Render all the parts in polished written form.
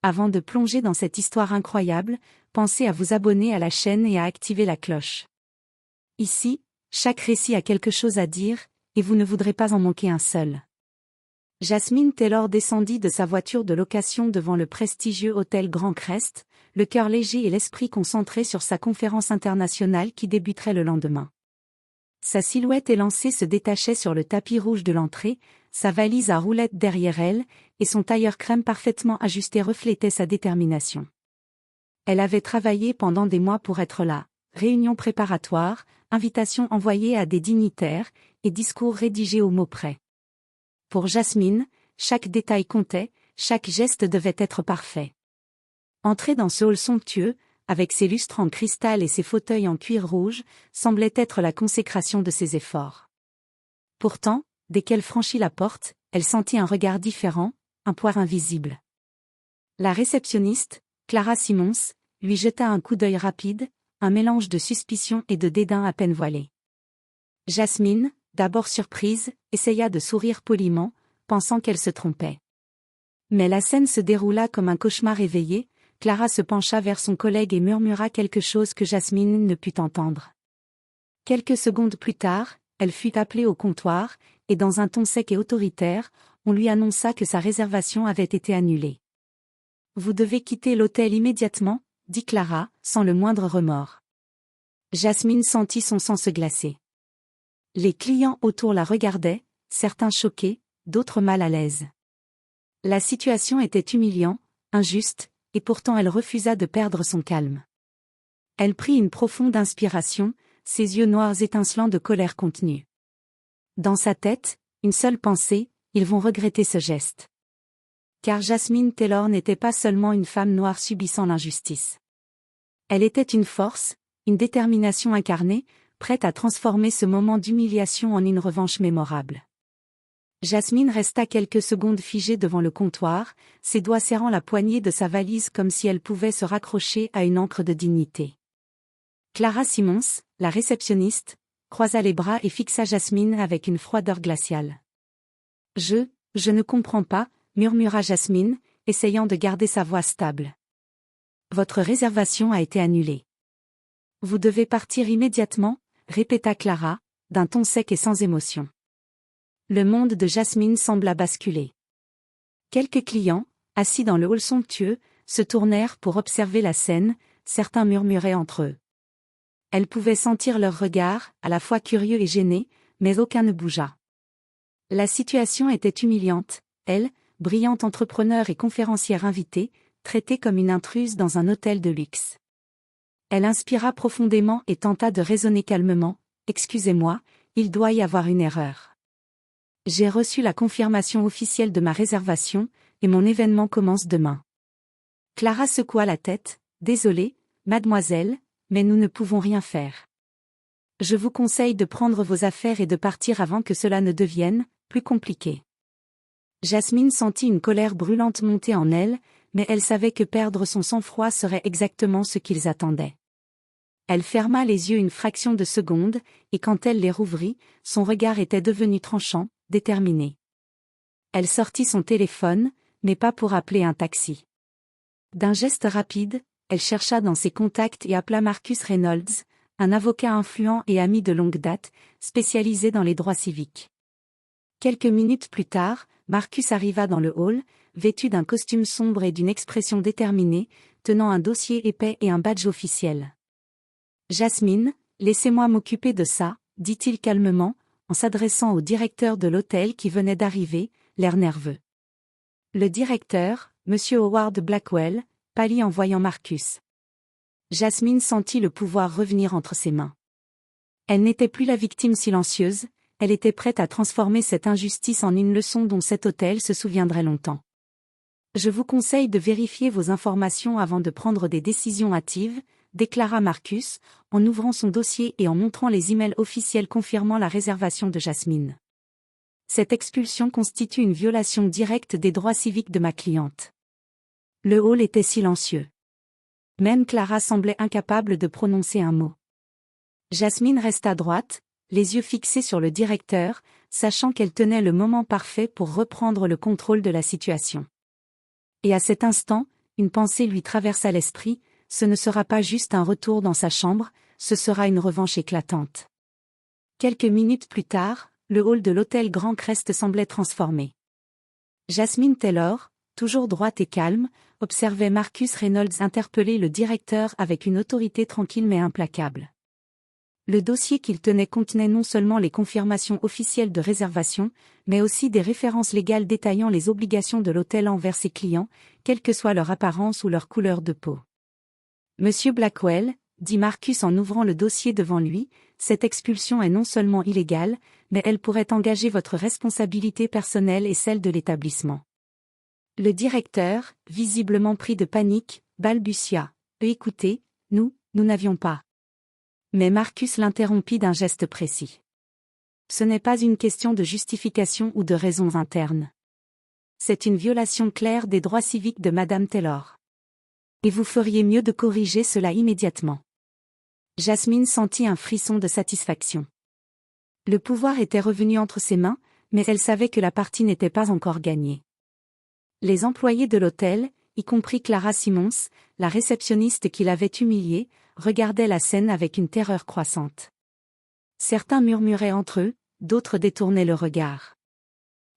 Avant de plonger dans cette histoire incroyable, pensez à vous abonner à la chaîne et à activer la cloche. Ici, chaque récit a quelque chose à dire, et vous ne voudrez pas en manquer un seul. Jasmine Taylor descendit de sa voiture de location devant le prestigieux hôtel Grand Crest, le cœur léger et l'esprit concentré sur sa conférence internationale qui débuterait le lendemain. Sa silhouette élancée se détachait sur le tapis rouge de l'entrée, sa valise à roulettes derrière elle, et son tailleur crème parfaitement ajusté reflétait sa détermination. Elle avait travaillé pendant des mois pour être là, réunions préparatoires, invitations envoyées à des dignitaires, et discours rédigés au mot près. Pour Jasmine, chaque détail comptait, chaque geste devait être parfait. Entrer dans ce hall somptueux, avec ses lustres en cristal et ses fauteuils en cuir rouge, semblait être la consécration de ses efforts. Pourtant, dès qu'elle franchit la porte, elle sentit un regard différent, un poids invisible. La réceptionniste, Clara Simmons, lui jeta un coup d'œil rapide, un mélange de suspicion et de dédain à peine voilé. Jasmine, d'abord surprise, essaya de sourire poliment, pensant qu'elle se trompait. Mais la scène se déroula comme un cauchemar éveillé. Clara se pencha vers son collègue et murmura quelque chose que Jasmine ne put entendre. Quelques secondes plus tard, elle fut appelée au comptoir, et dans un ton sec et autoritaire, on lui annonça que sa réservation avait été annulée. « Vous devez quitter l'hôtel immédiatement », dit Clara, sans le moindre remords. Jasmine sentit son sang se glacer. Les clients autour la regardaient, certains choqués, d'autres mal à l'aise. La situation était humiliante, injuste, et pourtant elle refusa de perdre son calme. Elle prit une profonde inspiration, ses yeux noirs étincelant de colère contenue. Dans sa tête, une seule pensée, ils vont regretter ce geste. Car Jasmine Taylor n'était pas seulement une femme noire subissant l'injustice. Elle était une force, une détermination incarnée, prête à transformer ce moment d'humiliation en une revanche mémorable. Jasmine resta quelques secondes figée devant le comptoir, ses doigts serrant la poignée de sa valise comme si elle pouvait se raccrocher à une ancre de dignité. Clara Simmons, la réceptionniste, croisa les bras et fixa Jasmine avec une froideur glaciale. « Je ne comprends pas », murmura Jasmine, essayant de garder sa voix stable. « Votre réservation a été annulée. »« Vous devez partir immédiatement », répéta Clara, d'un ton sec et sans émotion. Le monde de Jasmine sembla basculer. Quelques clients, assis dans le hall somptueux, se tournèrent pour observer la scène, certains murmuraient entre eux. Elle pouvait sentir leurs regards, à la fois curieux et gênés, mais aucun ne bougea. La situation était humiliante, elle, brillante entrepreneur et conférencière invitée, traitée comme une intruse dans un hôtel de luxe. Elle inspira profondément et tenta de raisonner calmement. « Excusez-moi, il doit y avoir une erreur. J'ai reçu la confirmation officielle de ma réservation, et mon événement commence demain. » Clara secoua la tête. « Désolée, mademoiselle, mais nous ne pouvons rien faire. Je vous conseille de prendre vos affaires et de partir avant que cela ne devienne plus compliqué. » Jasmine sentit une colère brûlante monter en elle, mais elle savait que perdre son sang-froid serait exactement ce qu'ils attendaient. Elle ferma les yeux une fraction de seconde, et quand elle les rouvrit, son regard était devenu tranchant, déterminé. Elle sortit son téléphone, mais pas pour appeler un taxi. D'un geste rapide, elle chercha dans ses contacts et appela Marcus Reynolds, un avocat influent et ami de longue date, spécialisé dans les droits civiques. Quelques minutes plus tard, Marcus arriva dans le hall, vêtu d'un costume sombre et d'une expression déterminée, tenant un dossier épais et un badge officiel. « Jasmine, laissez-moi m'occuper de ça, » dit-il calmement, en s'adressant au directeur de l'hôtel qui venait d'arriver, l'air nerveux. Le directeur, M. Howard Blackwell, pâlit en voyant Marcus. Jasmine sentit le pouvoir revenir entre ses mains. Elle n'était plus la victime silencieuse, elle était prête à transformer cette injustice en une leçon dont cet hôtel se souviendrait longtemps. « Je vous conseille de vérifier vos informations avant de prendre des décisions hâtives, » déclara Marcus, en ouvrant son dossier et en montrant les emails officiels confirmant la réservation de Jasmine. « Cette expulsion constitue une violation directe des droits civiques de ma cliente. » Le hall était silencieux. Même Clara semblait incapable de prononcer un mot. Jasmine resta droite, les yeux fixés sur le directeur, sachant qu'elle tenait le moment parfait pour reprendre le contrôle de la situation. Et à cet instant, une pensée lui traversa l'esprit, ce ne sera pas juste un retour dans sa chambre, ce sera une revanche éclatante. Quelques minutes plus tard, le hall de l'hôtel Grand Crest semblait transformé. Jasmine Taylor, toujours droite et calme, observait Marcus Reynolds interpeller le directeur avec une autorité tranquille mais implacable. Le dossier qu'il tenait contenait non seulement les confirmations officielles de réservation, mais aussi des références légales détaillant les obligations de l'hôtel envers ses clients, quelle que soit leur apparence ou leur couleur de peau. Monsieur Blackwell, dit Marcus en ouvrant le dossier devant lui, cette expulsion est non seulement illégale, mais elle pourrait engager votre responsabilité personnelle et celle de l'établissement. Le directeur, visiblement pris de panique, balbutia. Écoutez, nous n'avions pas. Mais Marcus l'interrompit d'un geste précis. Ce n'est pas une question de justification ou de raisons internes. C'est une violation claire des droits civiques de Madame Taylor. Et vous feriez mieux de corriger cela immédiatement. Jasmine sentit un frisson de satisfaction. Le pouvoir était revenu entre ses mains, mais elle savait que la partie n'était pas encore gagnée. Les employés de l'hôtel, y compris Clara Simmons, la réceptionniste qui l'avait humiliée, regardaient la scène avec une terreur croissante. Certains murmuraient entre eux, d'autres détournaient le regard.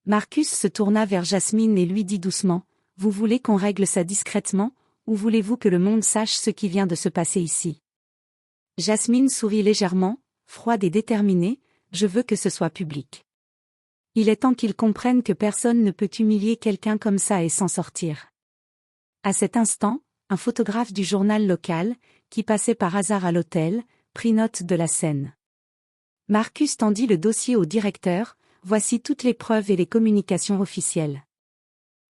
Marcus se tourna vers Jasmine et lui dit doucement, « Vous voulez qu'on règle ça discrètement, ou voulez-vous que le monde sache ce qui vient de se passer ici ?» Jasmine sourit légèrement, froide et déterminée, « Je veux que ce soit public. Il est temps qu'ils comprennent que personne ne peut humilier quelqu'un comme ça et s'en sortir. » À cet instant, un photographe du journal local, qui passait par hasard à l'hôtel, prit note de la scène. Marcus tendit le dossier au directeur, « Voici toutes les preuves et les communications officielles.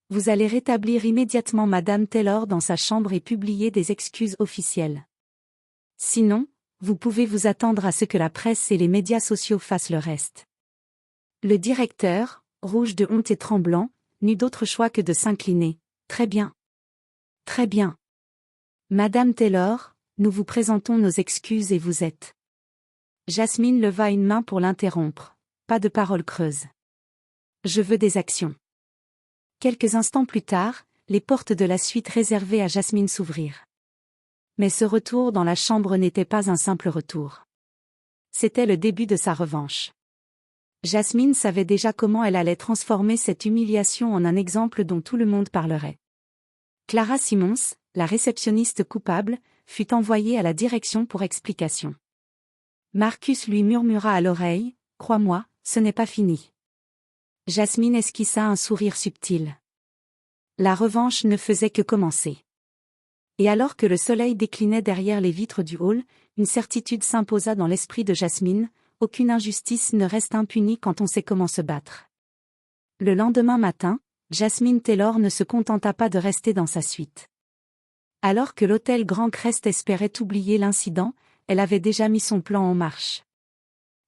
Vous allez rétablir immédiatement Madame Taylor dans sa chambre et publier des excuses officielles. Sinon, vous pouvez vous attendre à ce que la presse et les médias sociaux fassent le reste. » Le directeur, rouge de honte et tremblant, n'eut d'autre choix que de s'incliner. « Très bien. Très bien. Madame Taylor, nous vous présentons nos excuses et vous êtes. » Jasmine leva une main pour l'interrompre. Pas de paroles creuses. Je veux des actions. Quelques instants plus tard, les portes de la suite réservées à Jasmine s'ouvrirent. Mais ce retour dans la chambre n'était pas un simple retour. C'était le début de sa revanche. Jasmine savait déjà comment elle allait transformer cette humiliation en un exemple dont tout le monde parlerait. Clara Simmons, la réceptionniste coupable, fut envoyée à la direction pour explication. Marcus lui murmura à l'oreille, « Crois-moi, ce n'est pas fini. » Jasmine esquissa un sourire subtil. La revanche ne faisait que commencer. Et alors que le soleil déclinait derrière les vitres du hall, une certitude s'imposa dans l'esprit de Jasmine, aucune injustice ne reste impunie quand on sait comment se battre. Le lendemain matin, Jasmine Taylor ne se contenta pas de rester dans sa suite. Alors que l'hôtel Grand Crest espérait oublier l'incident, elle avait déjà mis son plan en marche.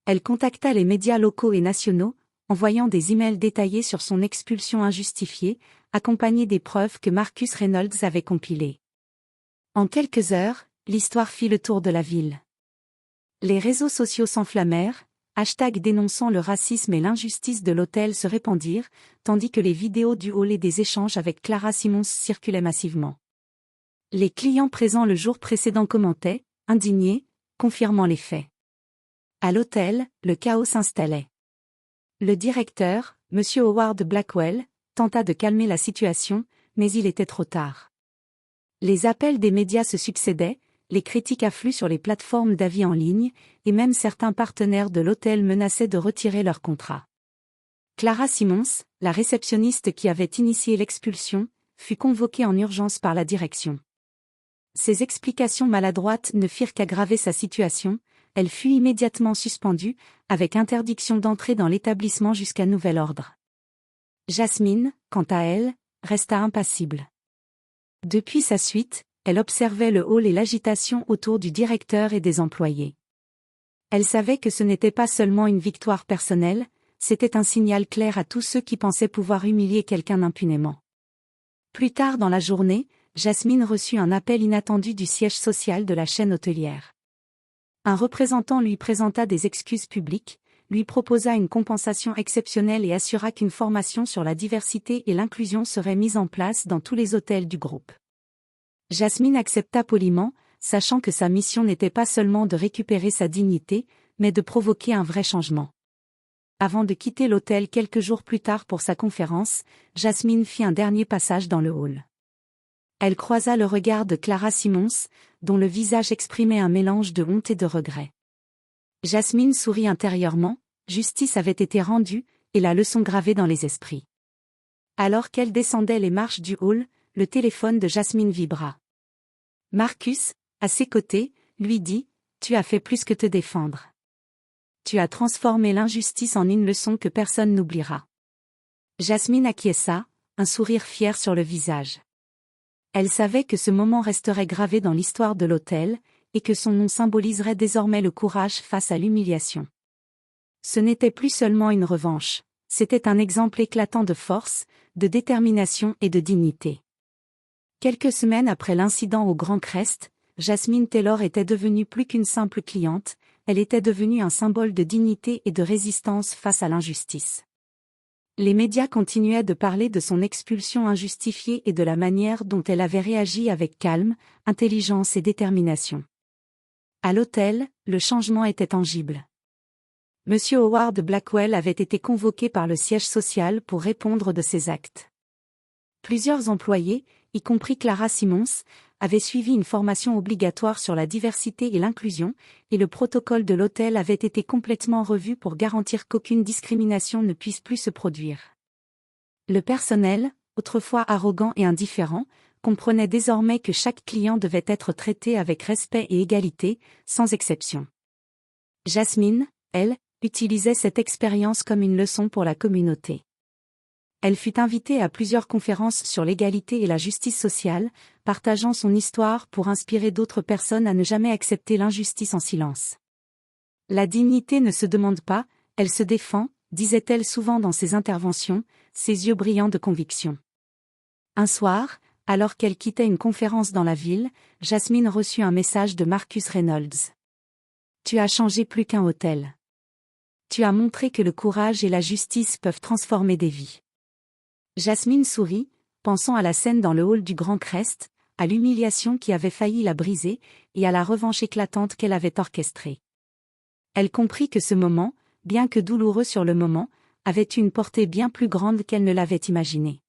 Elle contacta les médias locaux et nationaux, envoyant des emails détaillés sur son expulsion injustifiée, accompagnés des preuves que Marcus Reynolds avait compilées. En quelques heures, l'histoire fit le tour de la ville. Les réseaux sociaux s'enflammèrent, dénonçant le racisme et l'injustice de l'hôtel se répandirent, tandis que les vidéos du hall et des échanges avec Clara Simmons circulaient massivement. Les clients présents le jour précédent commentaient, indignés, confirmant les faits. À l'hôtel, le chaos s'installait. Le directeur, M. Howard Blackwell, tenta de calmer la situation, mais il était trop tard. Les appels des médias se succédaient, les critiques affluent sur les plateformes d'avis en ligne, et même certains partenaires de l'hôtel menaçaient de retirer leur contrat. Clara Simmons, la réceptionniste qui avait initié l'expulsion, fut convoquée en urgence par la direction. Ses explications maladroites ne firent qu'aggraver sa situation, elle fut immédiatement suspendue, avec interdiction d'entrer dans l'établissement jusqu'à nouvel ordre. Jasmine, quant à elle, resta impassible. Depuis sa suite, elle observait le hall et l'agitation autour du directeur et des employés. Elle savait que ce n'était pas seulement une victoire personnelle, c'était un signal clair à tous ceux qui pensaient pouvoir humilier quelqu'un impunément. Plus tard dans la journée, Jasmine reçut un appel inattendu du siège social de la chaîne hôtelière. Un représentant lui présenta des excuses publiques, lui proposa une compensation exceptionnelle et assura qu'une formation sur la diversité et l'inclusion serait mise en place dans tous les hôtels du groupe. Jasmine accepta poliment, sachant que sa mission n'était pas seulement de récupérer sa dignité, mais de provoquer un vrai changement. Avant de quitter l'hôtel quelques jours plus tard pour sa conférence, Jasmine fit un dernier passage dans le hall. Elle croisa le regard de Clara Simons, dont le visage exprimait un mélange de honte et de regret. Jasmine sourit intérieurement, justice avait été rendue, et la leçon gravée dans les esprits. Alors qu'elle descendait les marches du hall, le téléphone de Jasmine vibra. Marcus, à ses côtés, lui dit « Tu as fait plus que te défendre. Tu as transformé l'injustice en une leçon que personne n'oubliera. » Jasmine acquiesça, un sourire fier sur le visage. Elle savait que ce moment resterait gravé dans l'histoire de l'hôtel, et que son nom symboliserait désormais le courage face à l'humiliation. Ce n'était plus seulement une revanche, c'était un exemple éclatant de force, de détermination et de dignité. Quelques semaines après l'incident au Grand Crest, Jasmine Taylor était devenue plus qu'une simple cliente, elle était devenue un symbole de dignité et de résistance face à l'injustice. Les médias continuaient de parler de son expulsion injustifiée et de la manière dont elle avait réagi avec calme, intelligence et détermination. À l'hôtel, le changement était tangible. Monsieur Howard Blackwell avait été convoqué par le siège social pour répondre de ses actes. Plusieurs employés, y compris Clara Simons, avaient suivi une formation obligatoire sur la diversité et l'inclusion, et le protocole de l'hôtel avait été complètement revu pour garantir qu'aucune discrimination ne puisse plus se produire. Le personnel, autrefois arrogant et indifférent, comprenait désormais que chaque client devait être traité avec respect et égalité, sans exception. Jasmine, elle, utilisait cette expérience comme une leçon pour la communauté. Elle fut invitée à plusieurs conférences sur l'égalité et la justice sociale, partageant son histoire pour inspirer d'autres personnes à ne jamais accepter l'injustice en silence. La dignité ne se demande pas, elle se défend, disait-elle souvent dans ses interventions, ses yeux brillants de conviction. Un soir, alors qu'elle quittait une conférence dans la ville, Jasmine reçut un message de Marcus Reynolds. « Tu as changé plus qu'un hôtel. Tu as montré que le courage et la justice peuvent transformer des vies. » Jasmine sourit, pensant à la scène dans le hall du Grand Crest, à l'humiliation qui avait failli la briser, et à la revanche éclatante qu'elle avait orchestrée. Elle comprit que ce moment, bien que douloureux sur le moment, avait une portée bien plus grande qu'elle ne l'avait imaginé.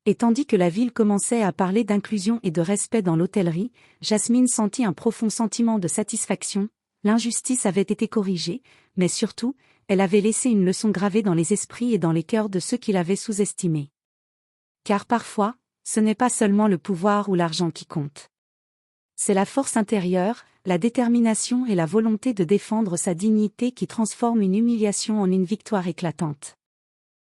Et tandis que la ville commençait à parler d'inclusion et de respect dans l'hôtellerie, Jasmine sentit un profond sentiment de satisfaction. L'injustice avait été corrigée, mais surtout, elle avait laissé une leçon gravée dans les esprits et dans les cœurs de ceux qui l'avaient sous-estimée. Car parfois, ce n'est pas seulement le pouvoir ou l'argent qui compte. C'est la force intérieure, la détermination et la volonté de défendre sa dignité qui transforment une humiliation en une victoire éclatante.